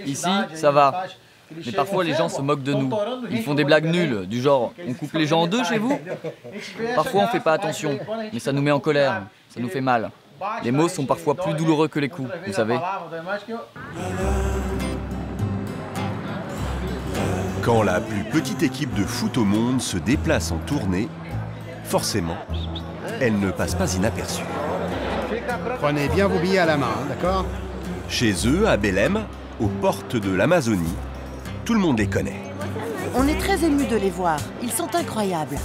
Ici, ça va. Mais parfois, les gens se moquent de nous. Ils font des blagues nulles, du genre « on coupe les gens en deux chez vous ?» Parfois, on fait pas attention, mais ça nous met en colère, ça nous fait mal. Les mots sont parfois plus douloureux que les coups, vous savez. Quand la plus petite équipe de foot au monde se déplace en tournée, forcément, elle ne passe pas inaperçue. Prenez bien vos billets à la main, d'accord? Chez eux, à Belém, aux portes de l'Amazonie, tout le monde les connaît. On est très émus de les voir. Ils sont incroyables.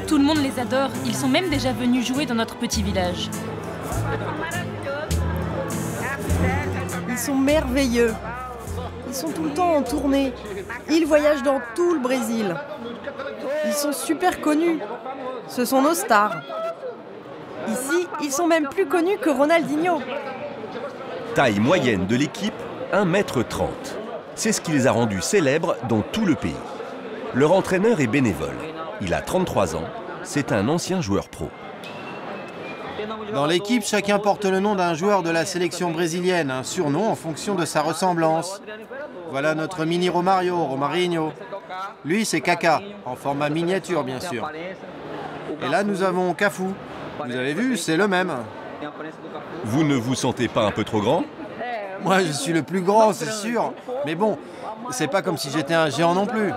Tout le monde les adore. Ils sont même déjà venus jouer dans notre petit village. Ils sont merveilleux. Ils sont tout le temps en tournée. Ils voyagent dans tout le Brésil. Ils sont super connus. Ce sont nos stars. Ici, ils sont même plus connus que Ronaldinho. Taille moyenne de l'équipe, 1,30 m. C'est ce qui les a rendus célèbres dans tout le pays. Leur entraîneur est bénévole. Il a 33 ans. C'est un ancien joueur pro. Dans l'équipe, chacun porte le nom d'un joueur de la sélection brésilienne, un surnom en fonction de sa ressemblance. Voilà notre mini Romarinho. Lui, c'est Kaka, en format miniature, bien sûr. Et là, nous avons Cafu. Vous avez vu, c'est le même. Vous ne vous sentez pas un peu trop grand? Moi, je suis le plus grand, c'est sûr. Mais bon, c'est pas comme si j'étais un géant non plus.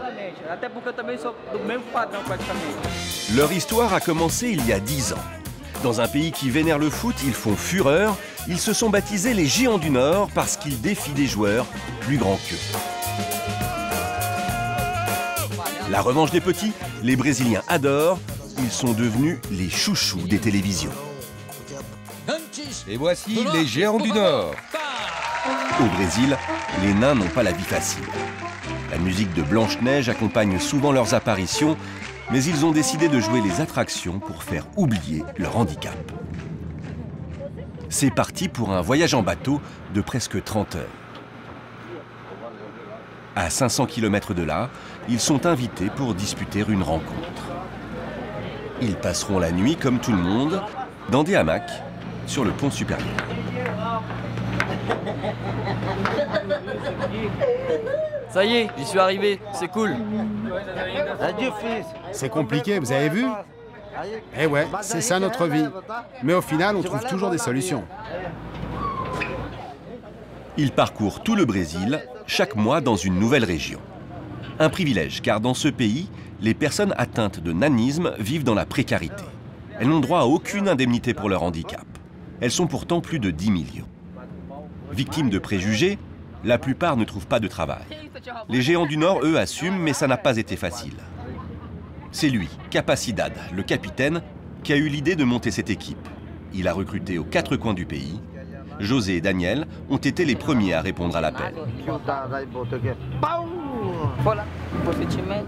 Leur histoire a commencé il y a 10 ans. Dans un pays qui vénère le foot, ils font fureur. Ils se sont baptisés les Géants du Nord parce qu'ils défient des joueurs plus grands qu'eux. La revanche des petits, les Brésiliens adorent. Ils sont devenus les chouchous des télévisions. Et voici les Géants du Nord. Au Brésil, les nains n'ont pas la vie facile. La musique de Blanche-Neige accompagne souvent leurs apparitions, mais ils ont décidé de jouer les attractions pour faire oublier leur handicap. C'est parti pour un voyage en bateau de presque 30 heures. À 500 km de là, ils sont invités pour disputer une rencontre. Ils passeront la nuit, comme tout le monde, dans des hamacs sur le pont supérieur. Ça y est, j'y suis arrivé, c'est cool. C'est compliqué, vous avez vu? Eh ouais, c'est ça notre vie. Mais au final, on trouve toujours des solutions. Ils parcourent tout le Brésil, chaque mois dans une nouvelle région. Un privilège, car dans ce pays, les personnes atteintes de nanisme vivent dans la précarité. Elles n'ont droit à aucune indemnité pour leur handicap. Elles sont pourtant plus de 10 millions. Victimes de préjugés, la plupart ne trouvent pas de travail. Les Géants du Nord, eux, assument, mais ça n'a pas été facile. C'est lui, Capacidad, le capitaine, qui a eu l'idée de monter cette équipe. Il a recruté aux 4 coins du pays. José et Daniel ont été les premiers à répondre à l'appel.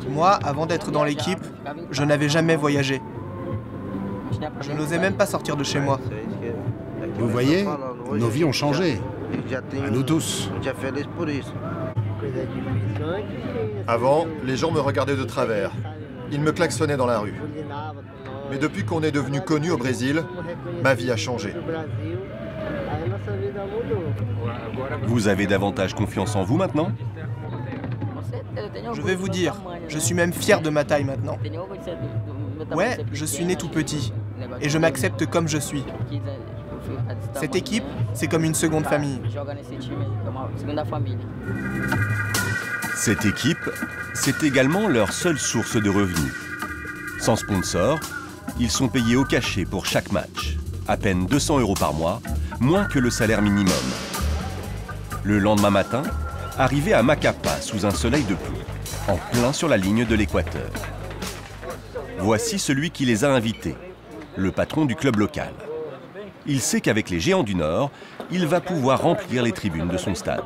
Moi, avant d'être dans l'équipe, je n'avais jamais voyagé. Je n'osais même pas sortir de chez moi. Vous voyez, nos vies ont changé. À nous tous. Avant, les gens me regardaient de travers. Ils me klaxonnaient dans la rue. Mais depuis qu'on est devenu connu au Brésil, ma vie a changé. Vous avez davantage confiance en vous maintenant? Je vais vous dire, je suis même fier de ma taille maintenant. Ouais, je suis né tout petit. Et je m'accepte comme je suis. Cette équipe, c'est comme une seconde famille. Cette équipe, c'est également leur seule source de revenus. Sans sponsor, ils sont payés au cachet pour chaque match. À peine 200 € par mois, moins que le salaire minimum. Le lendemain matin, arrivés à Macapá sous un soleil de plomb, en plein sur la ligne de l'équateur. Voici celui qui les a invités, le patron du club local. Il sait qu'avec les Géants du Nord, il va pouvoir remplir les tribunes de son stade.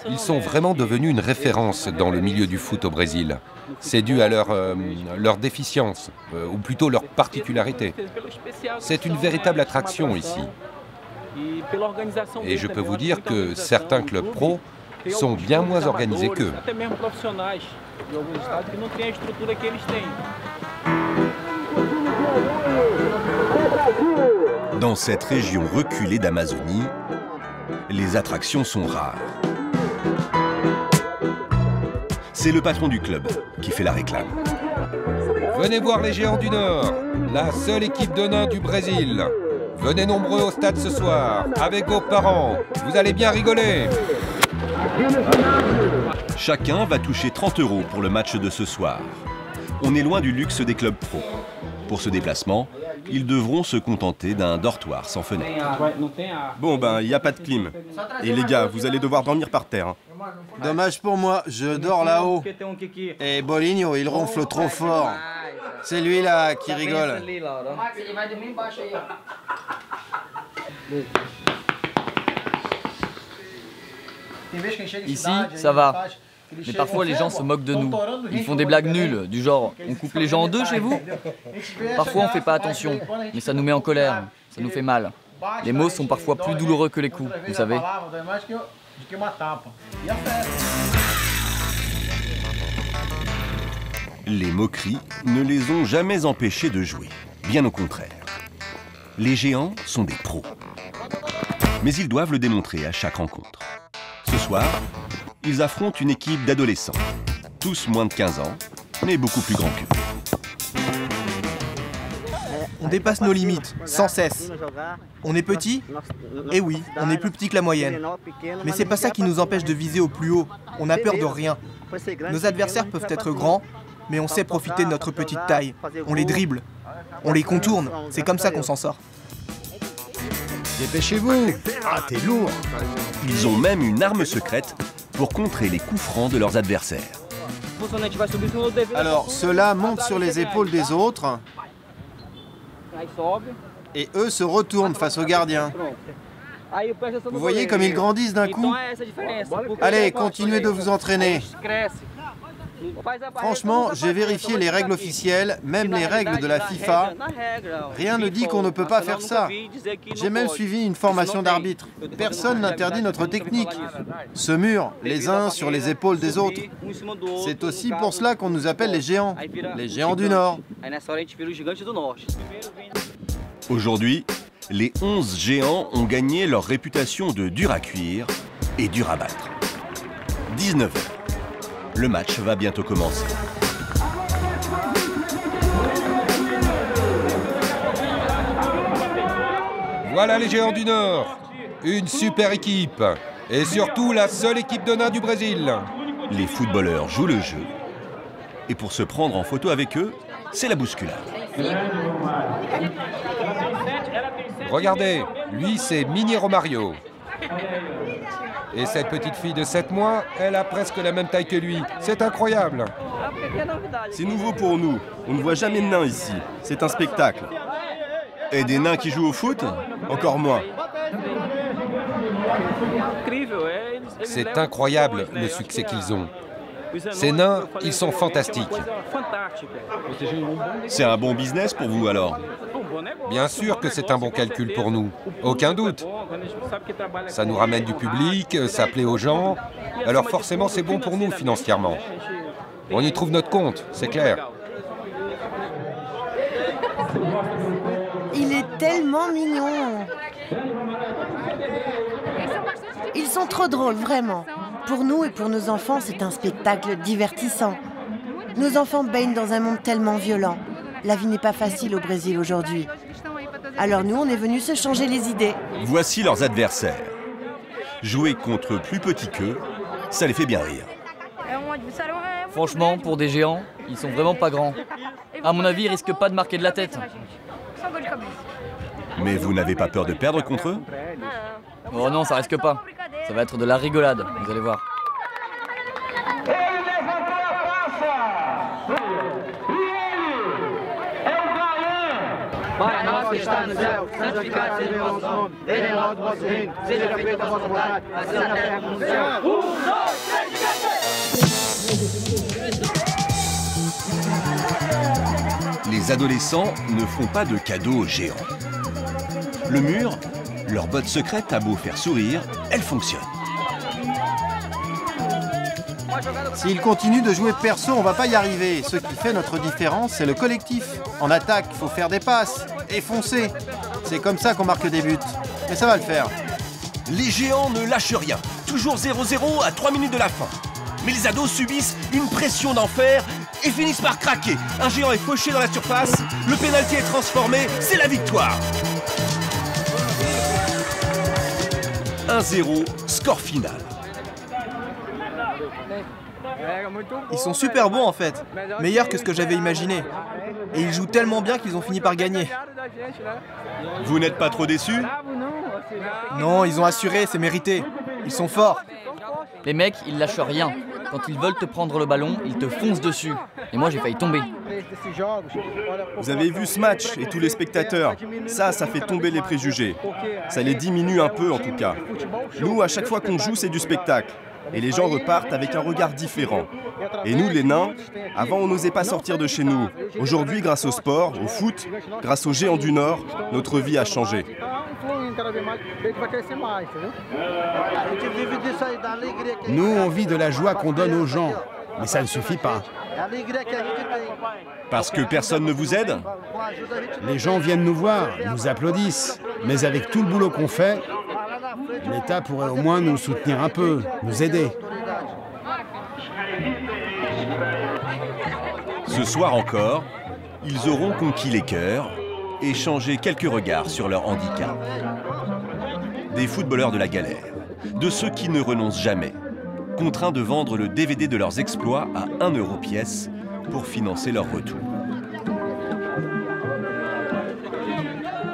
Ils sont vraiment devenus une référence dans le milieu du foot au Brésil. C'est dû à leur déficience, ou plutôt leur particularité. C'est une véritable attraction ici. Et je peux vous dire que certains clubs pro sont bien moins organisés qu'eux. Dans cette région reculée d'Amazonie, les attractions sont rares. C'est le patron du club qui fait la réclame. Venez voir les Géants du Nord, la seule équipe de nains du Brésil. Venez nombreux au stade ce soir, avec vos parents. Vous allez bien rigoler. Chacun va toucher 30 € pour le match de ce soir. On est loin du luxe des clubs pro. Pour ce déplacement, ils devront se contenter d'un dortoir sans fenêtre. Bon ben, il n'y a pas de clim. Et les gars, vous allez devoir dormir par terre. Dommage pour moi, je dors là-haut. Et Bolinho, il ronfle trop fort. C'est lui là qui rigole. Ici, ça va. Mais parfois, les gens se moquent de nous. Ils font des blagues nulles, du genre « On coupe les gens en deux chez vous ?» Parfois, on fait pas attention, mais ça nous met en colère. Ça nous fait mal. Les mots sont parfois plus douloureux que les coups, vous savez. Les moqueries ne les ont jamais empêchés de jouer. Bien au contraire. Les géants sont des pros. Mais ils doivent le démontrer à chaque rencontre. Ce soir, ils affrontent une équipe d'adolescents. Tous moins de 15 ans, mais beaucoup plus grands qu'eux. On dépasse nos limites, sans cesse. On est petit? Eh oui, on est plus petit que la moyenne. Mais c'est pas ça qui nous empêche de viser au plus haut. On a peur de rien. Nos adversaires peuvent être grands, mais on sait profiter de notre petite taille. On les dribble, on les contourne. C'est comme ça qu'on s'en sort. Dépêchez-vous! Ah, t'es lourd! Ils ont même une arme secrète pour contrer les coups francs de leurs adversaires. Alors, ceux-là montent sur les épaules des autres et eux se retournent face au gardien. Vous voyez comme ils grandissent d'un coup? Allez, continuez de vous entraîner. Franchement, j'ai vérifié les règles officielles, même les règles de la FIFA. Rien ne dit qu'on ne peut pas faire ça. J'ai même suivi une formation d'arbitre. Personne n'interdit notre technique. Ce mur, les uns sur les épaules des autres. C'est aussi pour cela qu'on nous appelle les géants du Nord. Aujourd'hui, les 11 géants ont gagné leur réputation de dur à cuire et dur à battre. 19 h. Le match va bientôt commencer. Voilà les Géants du Nord. Une super équipe. Et surtout la seule équipe de nains du Brésil. Les footballeurs jouent le jeu. Et pour se prendre en photo avec eux, c'est la bousculade. Regardez, lui c'est Mini Romario. Et cette petite fille de 7 mois, elle a presque la même taille que lui. C'est incroyable. C'est nouveau pour nous. On ne voit jamais de nains ici. C'est un spectacle. Et des nains qui jouent au foot? Encore moins. C'est incroyable le succès qu'ils ont. Ces nains, ils sont fantastiques. C'est un bon business pour vous alors? Bien sûr que c'est un bon calcul pour nous, aucun doute. Ça nous ramène du public, ça plaît aux gens, alors forcément c'est bon pour nous financièrement. On y trouve notre compte, c'est clair. Il est tellement mignon. Ils sont trop drôles, vraiment. Pour nous et pour nos enfants, c'est un spectacle divertissant. Nos enfants baignent dans un monde tellement violent. La vie n'est pas facile au Brésil aujourd'hui. Alors nous, on est venus se changer les idées. Voici leurs adversaires. Jouer contre plus petits qu'eux, ça les fait bien rire. Franchement, pour des géants, ils sont vraiment pas grands. À mon avis, ils risquent pas de marquer de la tête. Mais vous n'avez pas peur de perdre contre eux? Oh non, ça risque pas. Ça va être de la rigolade, vous allez voir. Les adolescents ne font pas de cadeaux aux géants. Le mur, leur botte secrète a beau faire sourire, elle fonctionne. S'ils continuent de jouer perso, on va pas y arriver. Ce qui fait notre différence, c'est le collectif. En attaque, il faut faire des passes et foncer. C'est comme ça qu'on marque des buts. Mais ça va le faire. Les géants ne lâchent rien. Toujours 0-0 à 3 minutes de la fin. Mais les ados subissent une pression d'enfer et finissent par craquer. Un géant est fauché dans la surface, le pénalty est transformé, c'est la victoire. 1-0, score final. Ils sont super bons en fait, meilleurs que ce que j'avais imaginé. Et ils jouent tellement bien qu'ils ont fini par gagner. Vous n'êtes pas trop déçus? Non, ils ont assuré, c'est mérité. Ils sont forts. Les mecs, ils lâchent rien. Quand ils veulent te prendre le ballon, ils te foncent dessus. Et moi, j'ai failli tomber. Vous avez vu ce match et tous les spectateurs. Ça fait tomber les préjugés. Ça les diminue un peu en tout cas. Nous, à chaque fois qu'on joue, c'est du spectacle. Et les gens repartent avec un regard différent. Et nous, les nains, avant, on n'osait pas sortir de chez nous. Aujourd'hui, grâce au sport, au foot, grâce aux géants du Nord, notre vie a changé. Nous, on vit de la joie qu'on donne aux gens, mais ça ne suffit pas. Parce que personne ne vous aide? Les gens viennent nous voir, nous applaudissent, mais avec tout le boulot qu'on fait, l'État pourrait au moins nous soutenir un peu, nous aider. Ce soir encore, ils auront conquis les cœurs et changé quelques regards sur leur handicap. Des footballeurs de la galère, de ceux qui ne renoncent jamais, contraints de vendre le DVD de leurs exploits à 1 € pièce pour financer leur retour.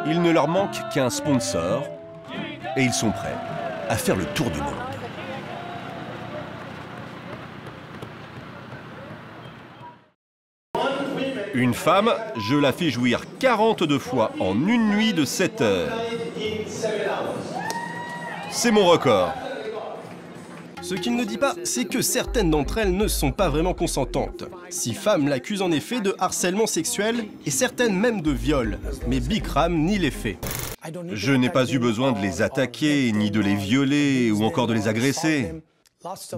Il ne leur manque qu'un sponsor et ils sont prêts à faire le tour du monde. Une femme, je la fais jouir 42 fois en une nuit de 7 heures. C'est mon record. Ce qu'il ne dit pas, c'est que certaines d'entre elles ne sont pas vraiment consentantes. 6 femmes l'accusent en effet de harcèlement sexuel et certaines même de viol. Mais Bikram nie les faits. Je n'ai pas eu besoin de les attaquer, ni de les violer, ou encore de les agresser.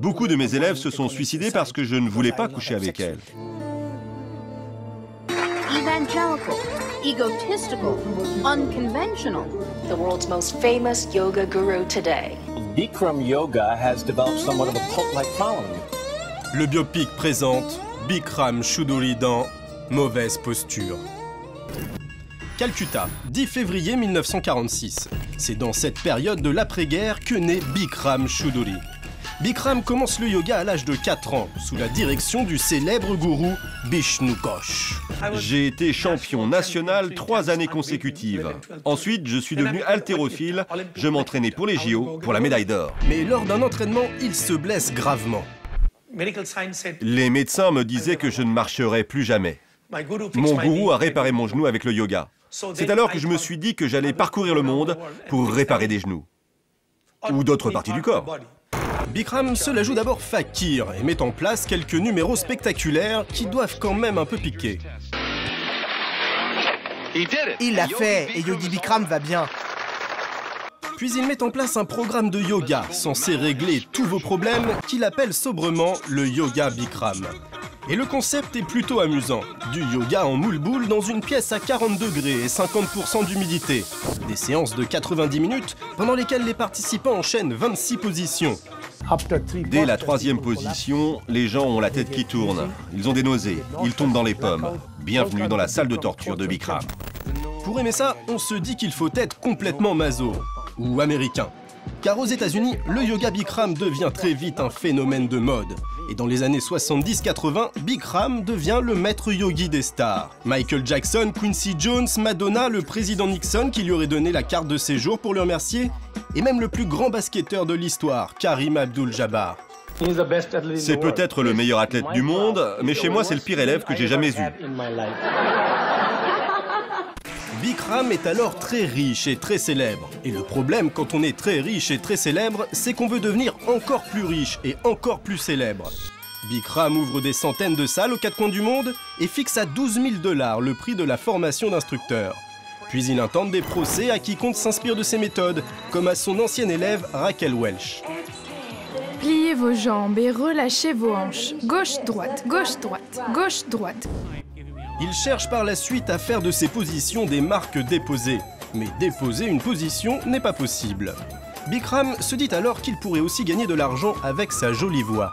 Beaucoup de mes élèves se sont suicidés parce que je ne voulais pas coucher avec elles. Evangelical, egotistical, unconventional. The world's most famous yoga guru today. Bikram Yoga has developed somewhat of a cult-like following. Le biopic présente Bikram Choudhury dans Mauvaise posture. Calcutta, 10 février 1946. C'est dans cette période de l'après-guerre que naît Bikram Choudhury. Bikram commence le yoga à l'âge de 4 ans, sous la direction du célèbre gourou Bishnu Ghosh. J'ai été champion national 3 années consécutives. Ensuite, je suis devenu haltérophile. Je m'entraînais pour les JO, pour la médaille d'or. Mais lors d'un entraînement, il se blesse gravement. Les médecins me disaient que je ne marcherais plus jamais. Mon gourou a réparé mon genou avec le yoga. C'est alors que je me suis dit que j'allais parcourir le monde pour réparer des genoux. Ou d'autres parties du corps. Bikram se la joue d'abord fakir et met en place quelques numéros spectaculaires qui doivent quand même un peu piquer. Il l'a fait et Yogi Bikram va bien. Puis il met en place un programme de yoga censé régler tous vos problèmes qu'il appelle sobrement le Yoga Bikram. Et le concept est plutôt amusant. Du yoga en moule-boule dans une pièce à 40 degrés et 50% d'humidité. Des séances de 90 minutes pendant lesquelles les participants enchaînent 26 positions. Dès la 3e position, les gens ont la tête qui tourne. Ils ont des nausées, ils tombent dans les pommes. Bienvenue dans la salle de torture de Bikram. Pour aimer ça, on se dit qu'il faut être complètement maso ou américain. Car aux États-Unis, le yoga Bikram devient très vite un phénomène de mode. Et dans les années 70-80, Bikram devient le maître yogi des stars. Michael Jackson, Quincy Jones, Madonna, le président Nixon qui lui aurait donné la carte de séjour pour le remercier, et même le plus grand basketteur de l'histoire, Karim Abdul-Jabbar. C'est peut-être le meilleur athlète du monde, mais chez moi c'est le pire élève que j'ai jamais eu. Bikram est alors très riche et très célèbre. Et le problème quand on est très riche et très célèbre, c'est qu'on veut devenir encore plus riche et encore plus célèbre. Bikram ouvre des centaines de salles aux 4 coins du monde et fixe à 12 000 $ le prix de la formation d'instructeur. Puis il intente des procès à quiconque s'inspire de ses méthodes, comme à son ancienne élève Raquel Welch. Pliez vos jambes et relâchez vos hanches. Gauche-droite, gauche-droite, gauche-droite. Il cherche par la suite à faire de ses positions des marques déposées. Mais déposer une position n'est pas possible. Bikram se dit alors qu'il pourrait aussi gagner de l'argent avec sa jolie voix.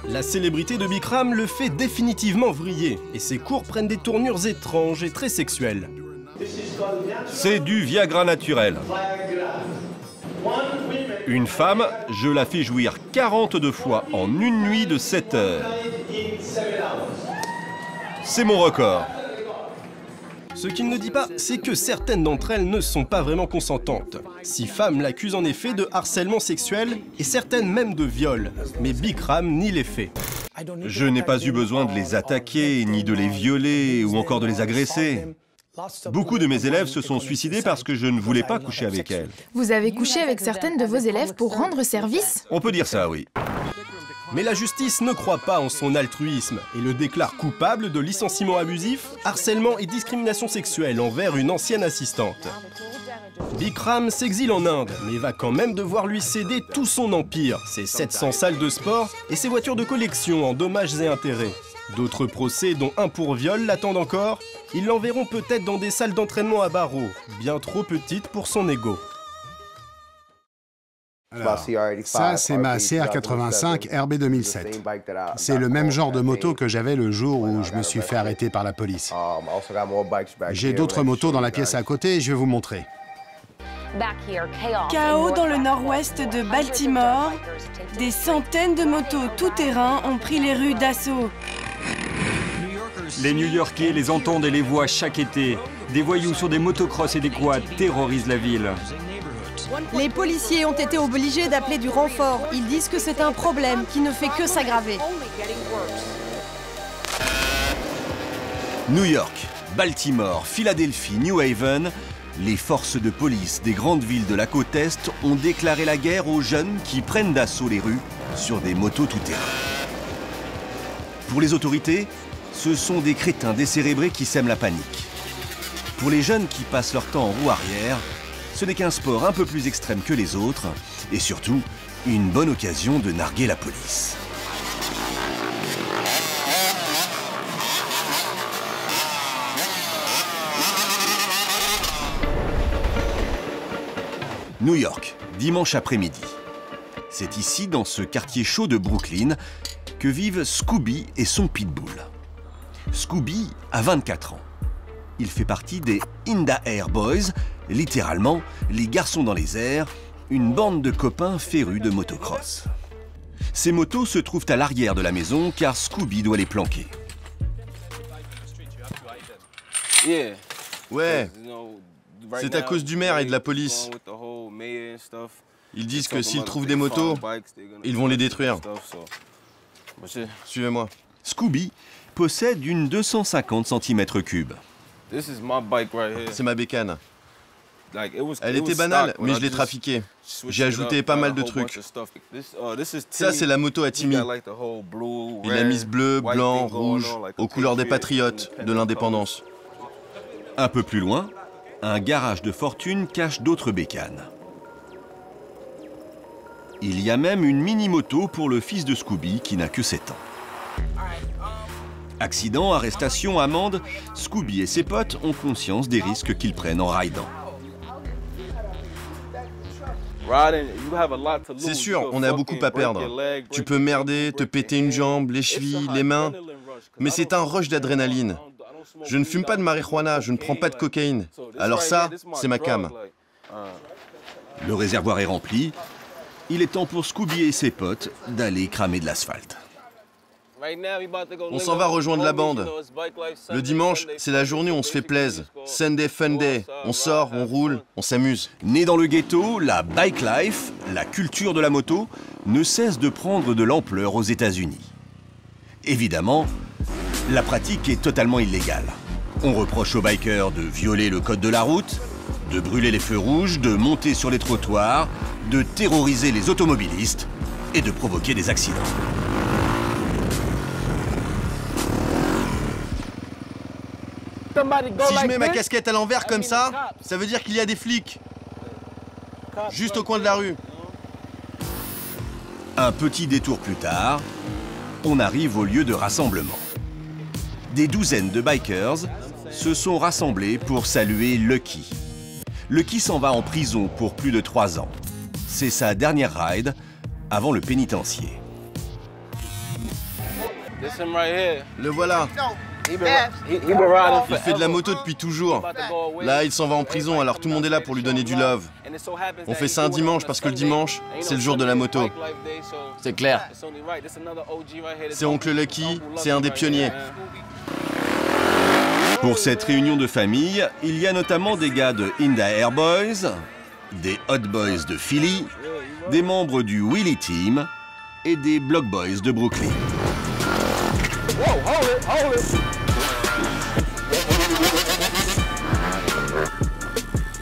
La célébrité de Bikram le fait définitivement vriller, et ses cours prennent des tournures étranges et très sexuelles. C'est du Viagra naturel. Une femme, je la fais jouir 42 fois en une nuit de 7 heures. C'est mon record. Ce qu'il ne dit pas, c'est que certaines d'entre elles ne sont pas vraiment consentantes. 6 femmes l'accusent en effet de harcèlement sexuel et certaines même de viol. Mais Bikram nie les faits. Je n'ai pas eu besoin de les attaquer, ni de les violer, ou encore de les agresser. Beaucoup de mes élèves se sont suicidés parce que je ne voulais pas coucher avec elles. Vous avez couché avec certaines de vos élèves pour rendre service? On peut dire ça, oui. Mais la justice ne croit pas en son altruisme et le déclare coupable de licenciement abusif, harcèlement et discrimination sexuelle envers une ancienne assistante. Bikram s'exile en Inde, mais va quand même devoir lui céder tout son empire, ses 700 salles de sport et ses voitures de collection en dommages et intérêts. D'autres procès, dont un pour viol, l'attendent encore. Ils l'enverront peut-être dans des salles d'entraînement à barreaux, bien trop petites pour son ego. Alors, ça, c'est ma CR85 RB 2007. C'est le même genre de moto que j'avais le jour où je me suis fait arrêter par la police. J'ai d'autres motos dans la pièce à côté et je vais vous montrer. Chaos dans le nord-ouest de Baltimore. Des centaines de motos tout-terrain ont pris les rues d'assaut. Les New-Yorkais les entendent et les voient chaque été. Des voyous sur des motocross et des quads terrorisent la ville. Les policiers ont été obligés d'appeler du renfort. Ils disent que c'est un problème qui ne fait que s'aggraver. New York, Baltimore, Philadelphie, New Haven, les forces de police des grandes villes de la côte Est ont déclaré la guerre aux jeunes qui prennent d'assaut les rues sur des motos tout-terrain. Pour les autorités, ce sont des crétins décérébrés qui sèment la panique. Pour les jeunes qui passent leur temps en roue arrière, ce n'est qu'un sport un peu plus extrême que les autres, et surtout, une bonne occasion de narguer la police. New York, dimanche après-midi. C'est ici, dans ce quartier chaud de Brooklyn, que vivent Scooby et son pitbull. Scooby a 24 ans. Il fait partie des In the Air Boys, littéralement les garçons dans les airs, une bande de copains férus de motocross. Ces motos se trouvent à l'arrière de la maison car Scooby doit les planquer. Ouais, c'est à cause du maire et de la police. Ils disent que s'ils trouvent des motos, ils vont les détruire. Suivez-moi. Scooby possède une 250 cm3. C'est ma bécane. Elle était banale, mais je l'ai trafiquée. J'ai ajouté pas mal de trucs. Ça, c'est la moto à Timmy. Il a mis bleu, blanc, rouge, aux couleurs des patriotes, de l'indépendance. Un peu plus loin, un garage de fortune cache d'autres bécanes. Il y a même une mini-moto pour le fils de Scooby qui n'a que 7 ans. Accident, arrestation, amende, Scooby et ses potes ont conscience des risques qu'ils prennent en ridant. C'est sûr, on a beaucoup à perdre. Tu peux merder, te péter une jambe, les chevilles, les mains, mais c'est un rush d'adrénaline. Je ne fume pas de marijuana, je ne prends pas de cocaïne. Alors ça, c'est ma cam. Le réservoir est rempli. Il est temps pour Scooby et ses potes d'aller cramer de l'asphalte. On s'en va rejoindre la bande. Le dimanche, c'est la journée où on se fait plaisir. Sunday Fun Day. On sort, on roule, on s'amuse. Né dans le ghetto, la bike life, la culture de la moto, ne cesse de prendre de l'ampleur aux États-Unis. Évidemment, la pratique est totalement illégale. On reproche aux bikers de violer le code de la route, de brûler les feux rouges, de monter sur les trottoirs, de terroriser les automobilistes et de provoquer des accidents. Si je mets ma casquette à l'envers comme ça, ça veut dire qu'il y a des flics. Juste au coin de la rue. Un petit détour plus tard, on arrive au lieu de rassemblement. Des douzaines de bikers se sont rassemblés pour saluer Lucky. Lucky s'en va en prison pour plus de 3 ans. C'est sa dernière ride avant le pénitencier. Le voilà. Il fait de la moto depuis toujours. Là, il s'en va en prison, alors tout le monde est là pour lui donner du love. On fait ça un dimanche parce que le dimanche, c'est le jour de la moto. C'est clair. C'est Oncle Lucky, c'est un des pionniers. Pour cette réunion de famille, il y a notamment des gars de Inda Air Boys, des Hot Boys de Philly, des membres du Wheelie Team et des Block Boys de Brooklyn.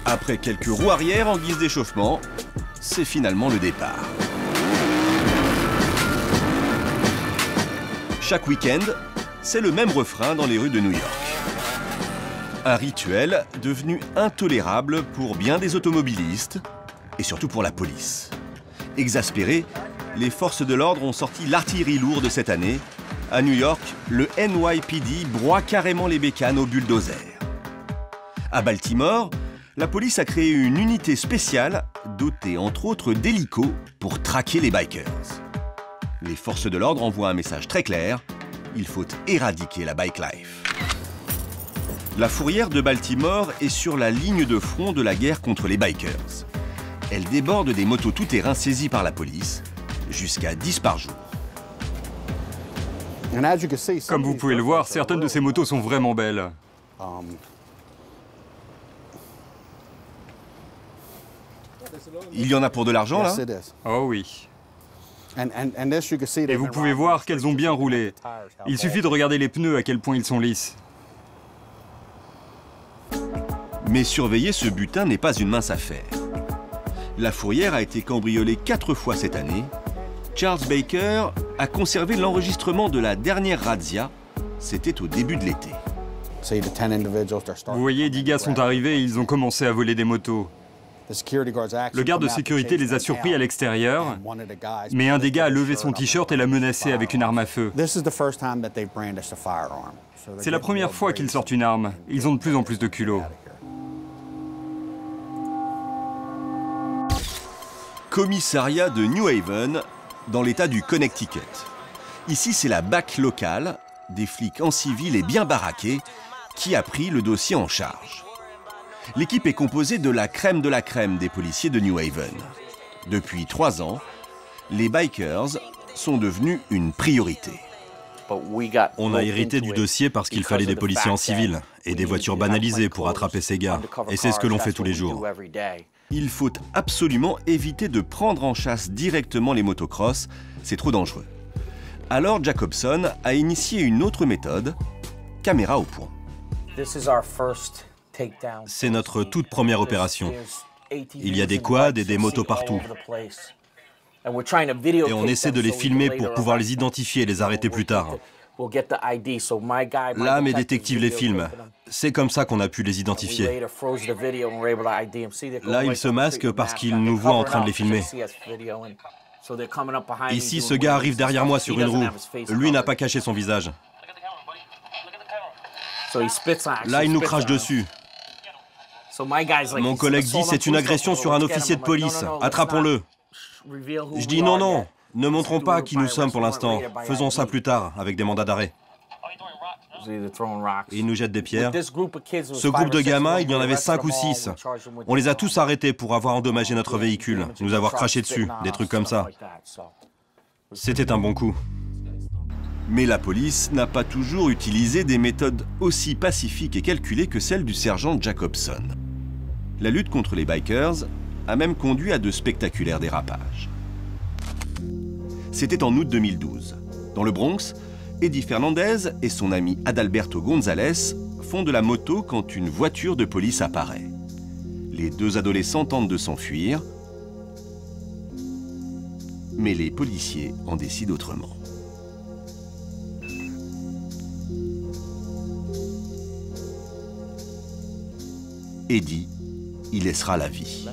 Après quelques roues arrière en guise d'échauffement, c'est finalement le départ. Chaque week-end, c'est le même refrain dans les rues de New York. Un rituel devenu intolérable pour bien des automobilistes et surtout pour la police. Exaspérés, les forces de l'ordre ont sorti l'artillerie lourde cette année. À New York, le NYPD broie carrément les bécanes au bulldozer. À Baltimore, la police a créé une unité spéciale dotée entre autres d'hélicos pour traquer les bikers. Les forces de l'ordre envoient un message très clair, il faut éradiquer la bike life. La fourrière de Baltimore est sur la ligne de front de la guerre contre les bikers. Elle déborde des motos tout-terrain saisies par la police, jusqu'à 10 par jour. Comme vous pouvez le voir, certaines de ces motos sont vraiment belles. Il y en a pour de l'argent, là? Oh oui. Et vous pouvez voir qu'elles ont bien roulé. Il suffit de regarder les pneus à quel point ils sont lisses. Mais surveiller ce butin n'est pas une mince affaire. La fourrière a été cambriolée 4 fois cette année. Charles Baker a conservé l'enregistrement de la dernière razzia. C'était au début de l'été. Vous voyez, 10 gars sont arrivés et ils ont commencé à voler des motos. Le garde de sécurité les a surpris à l'extérieur, mais un des gars a levé son t-shirt et l'a menacé avec une arme à feu. C'est la première fois qu'ils sortent une arme. Ils ont de plus en plus de culot. Commissariat de New Haven, dans l'état du Connecticut. Ici, c'est la BAC locale, des flics en civil et bien baraqués, qui a pris le dossier en charge. L'équipe est composée de la crème des policiers de New Haven. Depuis 3 ans, les bikers sont devenus une priorité. On a hérité du dossier parce qu'il fallait des policiers en civil et des voitures banalisées pour attraper ces gars. Et c'est ce que l'on fait tous les jours. Il faut absolument éviter de prendre en chasse directement les motocross, c'est trop dangereux. Alors Jacobson a initié une autre méthode, caméra au point. C'est notre toute première opération. Il y a des quads et des motos partout. Et on essaie de les filmer pour pouvoir les identifier et les arrêter plus tard. Là, mes détectives les filment. C'est comme ça qu'on a pu les identifier. Là, ils se masquent parce qu'ils nous voient en train de les filmer. Ici, ce gars arrive derrière moi sur une roue. Lui n'a pas caché son visage. Là, il nous crache dessus. Mon collègue dit c'est une agression sur un officier de police. Attrapons-le. Je dis non, non. Ne montrons pas qui nous sommes pour l'instant. Faisons ça plus tard, avec des mandats d'arrêt. Ils nous jettent des pierres. Ce groupe de gamins, il y en avait 5 ou 6. On les a tous arrêtés pour avoir endommagé notre véhicule, nous avoir craché dessus, des trucs comme ça. C'était un bon coup. Mais la police n'a pas toujours utilisé des méthodes aussi pacifiques et calculées que celles du sergent Jacobson. La lutte contre les bikers a même conduit à de spectaculaires dérapages. C'était en août 2012. Dans le Bronx, Eddie Fernandez et son ami Adalberto González font de la moto quand une voiture de police apparaît. Les 2 adolescents tentent de s'enfuir, mais les policiers en décident autrement. Eddie y laissera la vie.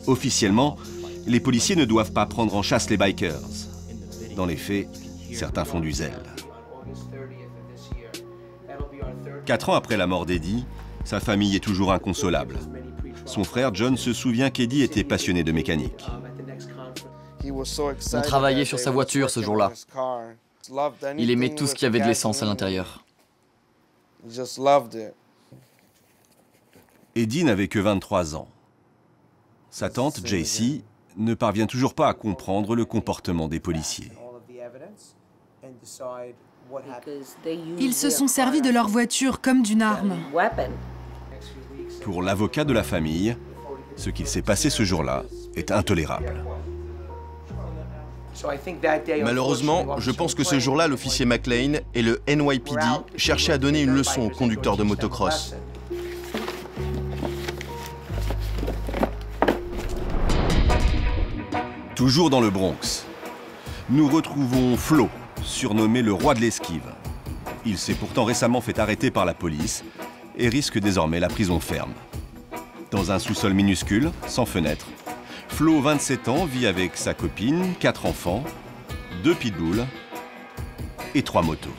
Officiellement, les policiers ne doivent pas prendre en chasse les bikers. Dans les faits, certains font du zèle. 4 ans après la mort d'Eddie, sa famille est toujours inconsolable. Son frère John se souvient qu'Eddie était passionné de mécanique. On travaillait sur sa voiture ce jour-là. Il aimait tout ce qui avait de l'essence à l'intérieur. Eddie n'avait que 23 ans. Sa tante, JC, ne parvient toujours pas à comprendre le comportement des policiers. Ils se sont servis de leur voiture comme d'une arme. Pour l'avocat de la famille, ce qu'il s'est passé ce jour-là est intolérable. Malheureusement, je pense que ce jour-là, l'officier McLean et le NYPD cherchaient à donner une leçon aux conducteurs de motocross. Toujours dans le Bronx, nous retrouvons Flo, surnommé le roi de l'esquive. Il s'est pourtant récemment fait arrêter par la police et risque désormais la prison ferme. Dans un sous-sol minuscule, sans fenêtre, Flo, 27 ans, vit avec sa copine, 4 enfants, 2 pitbulls et 3 motos.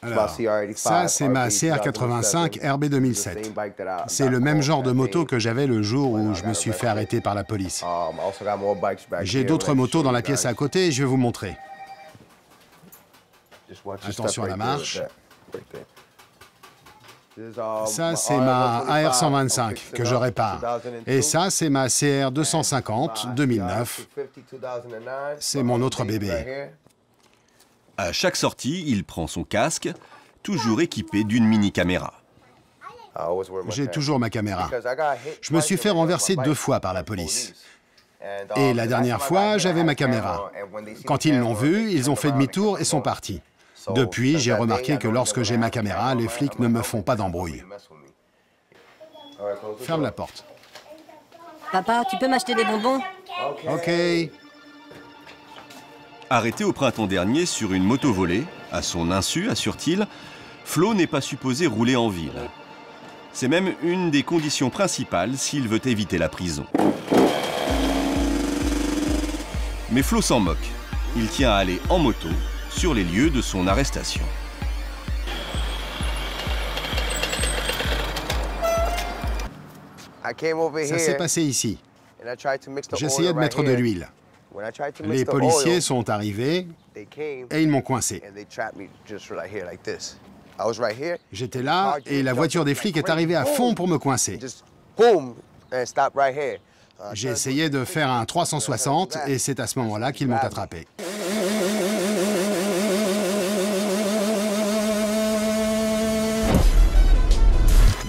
Alors, ça, c'est ma CR85 RB 2007. C'est le même genre de moto que j'avais le jour où je me suis fait arrêter par la police. J'ai d'autres motos dans la pièce à côté et je vais vous montrer. Attention à la marche. Ça, c'est ma AR125 que je répare. Et ça, c'est ma CR250 2009. C'est mon autre bébé. À chaque sortie, il prend son casque, toujours équipé d'une mini-caméra. J'ai toujours ma caméra. Je me suis fait renverser 2 fois par la police. Et la dernière fois, j'avais ma caméra. Quand ils l'ont vue, ils ont fait demi-tour et sont partis. Depuis, j'ai remarqué que lorsque j'ai ma caméra, les flics ne me font pas d'embrouille. Ferme la porte. Papa, tu peux m'acheter des bonbons? Ok. Arrêté au printemps dernier sur une moto volée, à son insu, assure-t-il, Flo n'est pas supposé rouler en ville. C'est même une des conditions principales s'il veut éviter la prison. Mais Flo s'en moque. Il tient à aller en moto sur les lieux de son arrestation. Ça s'est passé ici. J'essayais de mettre de l'huile. Les policiers sont arrivés et ils m'ont coincé. J'étais là et la voiture des flics est arrivée à fond pour me coincer. J'ai essayé de faire un 360 et c'est à ce moment-là qu'ils m'ont attrapé.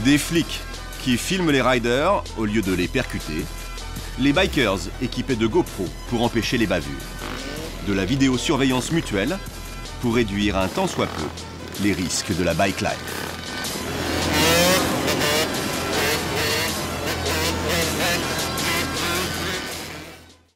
Des flics qui filment les riders au lieu de les percuter. Les bikers équipés de GoPro pour empêcher les bavures. De la vidéosurveillance mutuelle pour réduire un tant soit peu les risques de la bike life.